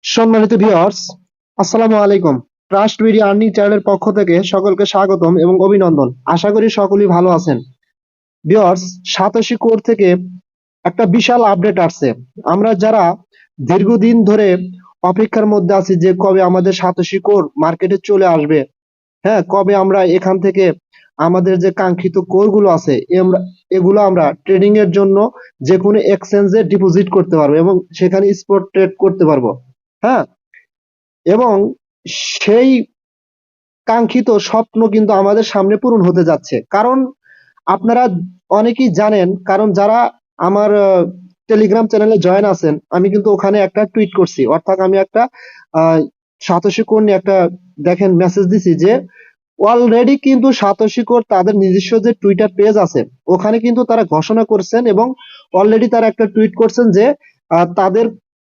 সম্মানিত ভিউয়ার্স, আসসালামু আলাইকুম। ট্রাস্ট ভিডিও আর্নিং চ্যানেলের পক্ষ থেকে সকলকে স্বাগতম এবং অভিনন্দন। আশা করি সকলেই ভালো আছেন। ভিউয়ার্স, সাতোশি কোর থেকে একটা বিশাল আপডেট আসছে। আমরা যারা দীর্ঘদিন ধরে অপেক্ষার মধ্যে আছি যে কবে আমাদের সাতোশি কোর মার্কেটে চলে আসবে, হ্যাঁ, কবে আমরা এখান থেকে আমাদের যে কাঙ্ক্ষিত কোর গুলো আছে এগুলো আমরা ট্রেডিং এর জন্য যে কোনো এক্সচেঞ্জে ডিপোজিট করতে পারবো এবং সেখানে স্পট ট্রেড করতে পারবো। হ্যাঁ, এবং সেই কাঙ্ক্ষিত স্বপ্ন কিন্তু আমাদের সামনে পূরণ হতে যাচ্ছে। কারণ আপনারা অনেকেই জানেন, কারণ যারা আমার টেলিগ্রাম চ্যানেলে জয়েন আছেন, আমি কিন্তু ওখানে একটা টুইট করছি, অর্থাৎ আমি একটা সাতোশি কোর নিয়ে একটা দেখেন মেসেজ দিছি যে অলরেডি কিন্তু সাতোশি কোর তাদের নিজস্ব যে টুইটার পেজ আছে ওখানে কিন্তু তারা ঘোষণা করছেন এবং অলরেডি তারা একটা টুইট করছেন যে তাদের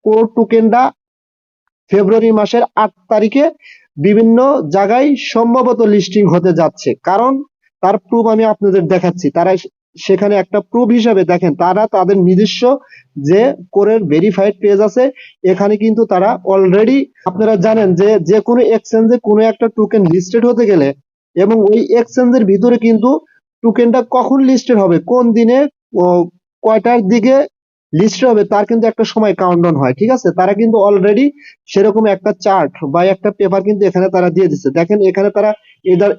কোর টোকেনটা ফেব্রুয়ারি মাসের ৮ তারিখে বিভিন্ন জায়গায় সম্ভবত লিস্টিং হতে যাচ্ছে। কারণ তার প্রুফ আমি আপনাদের দেখাচ্ছি। তারা সেখানে একটা প্রুফ হিসাবে দেখেন, তারা তাদের নিজস্ব যে কোরের ভেরিফাইড পেজ আছে এখানে কিন্তু তারা অলরেডি, আপনারা জানেন যে যে কোনো এক্সচেঞ্জে কোনো একটা টোকেন লিস্টেড হতে গেলে এবং ওই এক্সচেঞ্জের ভিতরে কিন্তু টোকেনটা কখন লিস্টেড হবে, কোন দিনে, কয়টার দিকে লিস্টেড হবে, তার কিন্তু একটা সময় কাউন্টডাউন হয়। ঠিক আছে, তারা কিন্তু অলরেডি সেরকম একটা চার্ট বা একটা পেপার কিন্তু এখানে তারা দিয়ে দিচ্ছে। দেখেন এখানে তারা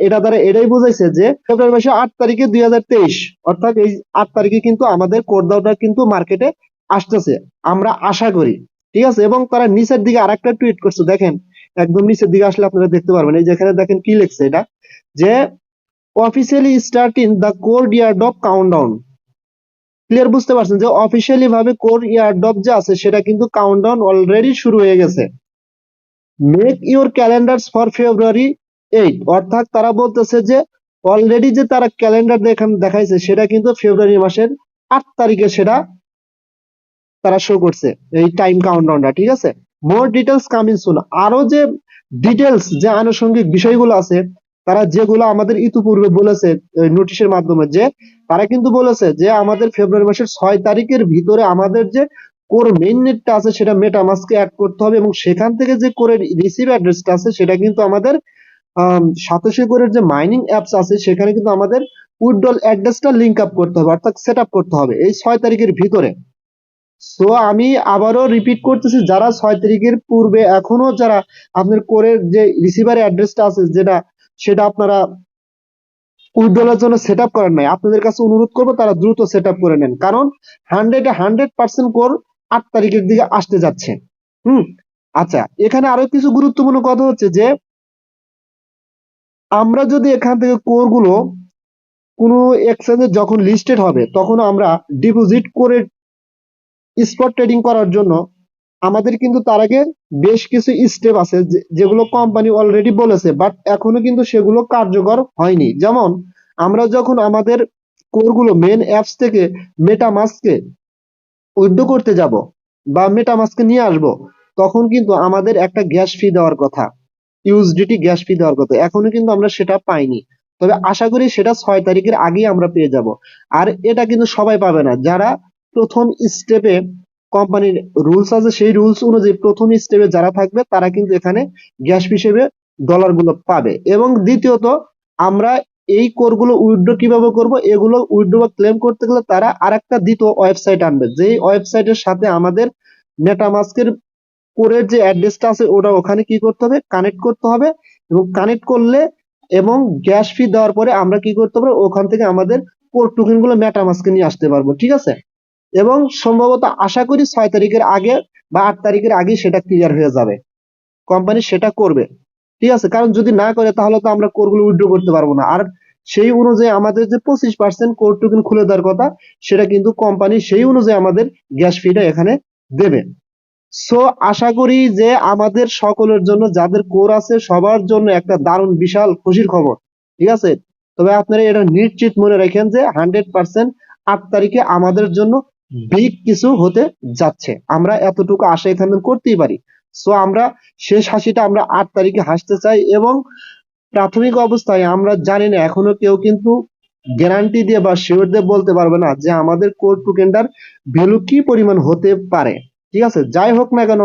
এটা দ্বারা এটাই বোঝাইছে যে ফেব্রুয়ারি মাসে ৮ তারিখে ২০২৩, অর্থাৎ এই ৮ তারিখে কিন্তু আমাদের কোরদাওটা কিন্তু মার্কেটে আসতেছে, আমরা আশা করি। ঠিক আছে, এবং তারা নিচের দিকে আরেকটা টুইট করছে, দেখেন একদম নিচের দিকে আসলে আপনারা দেখতে পারবেন, এই যেখানে দেখেন কি লিখছে এটা, যে officially starting the core airdrop countdown. Clear বুঝতে পারছেন যে অফিসিয়ালি ভাবে কোর ইয়ারড্রপ যে আছে সেটা কিন্তু কাউন্টডাউন অলরেডি শুরু হয়ে গেছে। মেক ইউর ক্যালেন্ডার্স ফর ফেব্রুয়ারি 8, অর্থাৎ তারা বলতেছে যে অলরেডি যে তারা ক্যালেন্ডার দেখাইছে সেটা কিন্তু ফেব্রুয়ারি মাসের ৮ তারিখে সেটা তারা শো করছে এই টাইম কাউন্টডাউনটা। ঠিক আছে, মোর ডিটেলস কামিং সুন। আরো যে ডিটেলস যে আনুষঙ্গিক বিষয়গুলো আছে তারা যেগুলো আমাদের ইতিপূর্বে বলেছে নোটিশের মাধ্যমে, যে তারা কিন্তু বলেছে যে আমাদের ফেব্রুয়ারি মাসের ৬ তারিখের ভিতরে আমাদের যে কোর মেইন নেটটা আছে সেটা মেটামাস্কে অ্যাড করতে হবে এবং সেখান থেকে যে কোরের রিসিভ অ্যাড্রেসটা আছে সেটা কিন্তু আমাদের সাতোশি কোরের যে মাইনিং অ্যাপস আছে সেখানে কিন্তু আমাদের উইথড্রল অ্যাড্রেসটা লিংক আপ করতে হবে, অর্থাৎ সেট আপ করতে হবে এই ৬ তারিখের ভিতরে। সো আমি আবারও রিপিট করতেছি, যারা ৬ তারিখের পূর্বে এখনো যারা আপনার কোরের যে রিসিভার অ্যাড্রেসটা আছে সেটা আপনারা উইথড্রলের জন্য সেট আপ করেন নাই, আপনাদের কাছে অনুরোধ করবো তারা দ্রুত সেট আপ করে নেন। কারণ 100% কোর ৮ তারিখের দিকে আসতে যাচ্ছে। আচ্ছা, এখানে আরো কিছু গুরুত্বপূর্ণ কথা হচ্ছে যে আমরা যদি এখান থেকে কোর গুলো কোনো এক্সচেঞ্জে যখন লিস্টেড হবে তখন আমরা ডিপোজিট করে স্পট ট্রেডিং করার জন্য আমাদের কিন্তু তার আগে বেশ কিছু স্টেপ আছে যেগুলো কোম্পানি অলরেডি বলেছে, বাট এখনো কিন্তু সেগুলো কার্যকর হয়নি। যেমন আমরা যখন আমাদের কোরগুলো মেন অ্যাপস থেকে মেটামাস্কে উইথড্র করতে যাব বা মেটামাস্কে নিয়ে আসব, তখন কিন্তু আমাদের একটা গ্যাস ফি দেওয়ার কথা, ইউএসডিটি গ্যাস ফি দেওয়ার কথা। এখনো কিন্তু আমরা সেটা পাইনি, তবে আশা করি সেটা ৬ তারিখের আগেই আমরা পেয়ে যাব। আর এটা কিন্তু সবাই পাবে না, যারা প্রথম স্টেপে কোম্পানির রুলস আছে সেই রুলস অনুযায়ী প্রথম স্টেপে যারা থাকবে তারা কিন্তু এখানে গ্যাস হিসেবে ডলার গুলো পাবে। এবং দ্বিতীয়ত, আমরা এই কোরগুলো উইথড্র কিভাবে করব, এগুলো উইথড্র বা ক্লেম করতে গেলে তারা আরেকটা দ্বিতীয় ওয়েবসাইট আনবে, যেই ওয়েবসাইটের সাথে আমাদের মেটামাস্কের কোরের যে অ্যাড্রেসটা আছে ওটা ওখানে কি করতে হবে, কানেক্ট করতে হবে। এবং কানেক্ট করলে এবং গ্যাস ফি দেওয়ার পরে আমরা কি করতে পারবো, ওখান থেকে আমাদের কোর টোকেন গুলো মেটামাস্কে নিয়ে আসতে পারবো। ঠিক আছে, এবং সম্ভবত আশা করি ৬ তারিখের আগে বা ৮ তারিখের আগে সেটা ক্লিয়ার হয়ে যাবে, কোম্পানি সেটা করবে। ঠিক আছে, কারণ যদি না করে তাহলে তো আমরা কোরগুলো উইথড্র করতে পারবো না। আর সেই অনুযায়ী আমাদের যে 25% কোর টোকেন খুলে দেওয়ার কথা সেটা কিন্তু কোম্পানি সেই অনুযায়ী আমাদের গ্যাস ফিটা এখানে দেবে। সো আশা করি যে আমাদের সকলের জন্য, যাদের কোর আছে সবার জন্য একটা দারুণ বিশাল খুশির খবর। ঠিক আছে, তবে আপনারা এটা নিশ্চিত মনে রাখেন যে 100% ৮ তারিখে আমাদের জন্য বিগ কিছু হতে যাচ্ছে, আমরা এতটুকু আশা এখানে করতেই পারি। সো আমরা শেষ হাসিটা আমরা ৮ তারিখে হাসতে চাই। এবং প্রাথমিক অবস্থায় আমরা জানি না, এখনো কেউ কিন্তু গ্যারান্টি দিয়ে বা শিওর দিয়ে বলতে পারবে না যে আমাদের কোর টোকেনটার ভ্যালু কি পরিমাণ হতে পারে। ঠিক আছে, যাই হোক না কেন,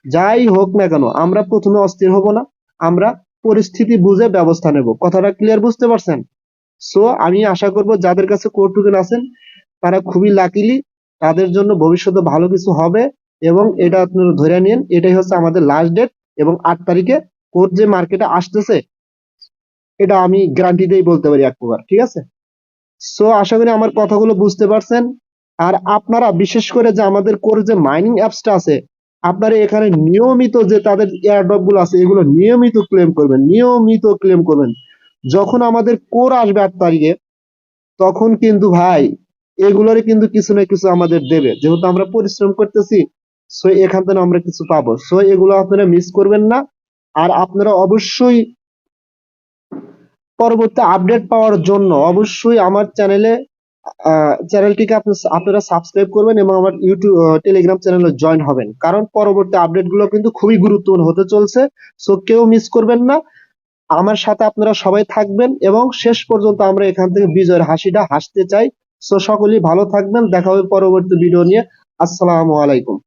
যাই হোক না কেন আমরা প্রথমে অস্থির হব না, আমরা পরিস্থিতি বুঝে ব্যবস্থা নেব। কথাটা ক্লিয়ার বুঝতে পারছেন? সো আমি আশা করব যাদের কাছে কোর টোকেন আছেন তারা খুবই লাকিলি, তাদের জন্য ভবিষ্যতে ভালো কিছু হবে। এবং এটা আপনারা ধরে নিন, এটাই হচ্ছে আমাদের লাস্ট ডেট। এবং 8 তারিখে কোর যে মার্কেটে আসতেছে এটা আমি গ্যারান্টি দিয়ে বলতে পারি এক প্রকার। ঠিক আছে? সো আশা করি আমার কথাগুলো বুঝতে পারছেন। আর আপনারা বিশেষ করে যে আমাদের কোর যে মাইনিং অ্যাপসটা আছে, আপনারা এখানে নিয়মিত যে তাদের এয়ারড্রপ গুলো আছে এগুলো নিয়মিত ক্লেম করবেন, নিয়মিত ক্লেম করবেন। যখন আমাদের কোর আসবে 8 তারিখে, তখন কিন্তু ভাই এগুলোরে কিন্তু কিছু না কিছু আমাদের দেবে, যেহেতু আমরা পরিশ্রম করতেছি। সো এখান থেকে আমরা কিছু পাবো। সো এগুলো আপনারা মিস করবেন না। আর আপনারা অবশ্যই পরবর্তী আপডেট পাওয়ার জন্য অবশ্যই আমার চ্যানেলটিকে আপনারা সাবস্ক্রাইব করবেন এবং আমার ইউটিউব টেলিগ্রাম চ্যানেলে জয়েন হবেন, কারণ পরবর্তী আপডেট গুলো কিন্তু খুবই গুরুত্বপূর্ণ হতে চলছে। সো কেউ মিস করবেন না। আমার সাথে আপনারা সবাই থাকবেন এবং শেষ পর্যন্ত আমরা এখান থেকে বিজয়ের হাসিটা হাসতে চাই। সো সকলেই ভালো থাকবেন, দেখা হবে পরবর্তী ভিডিও নিয়ে। আসসালামু আলাইকুম।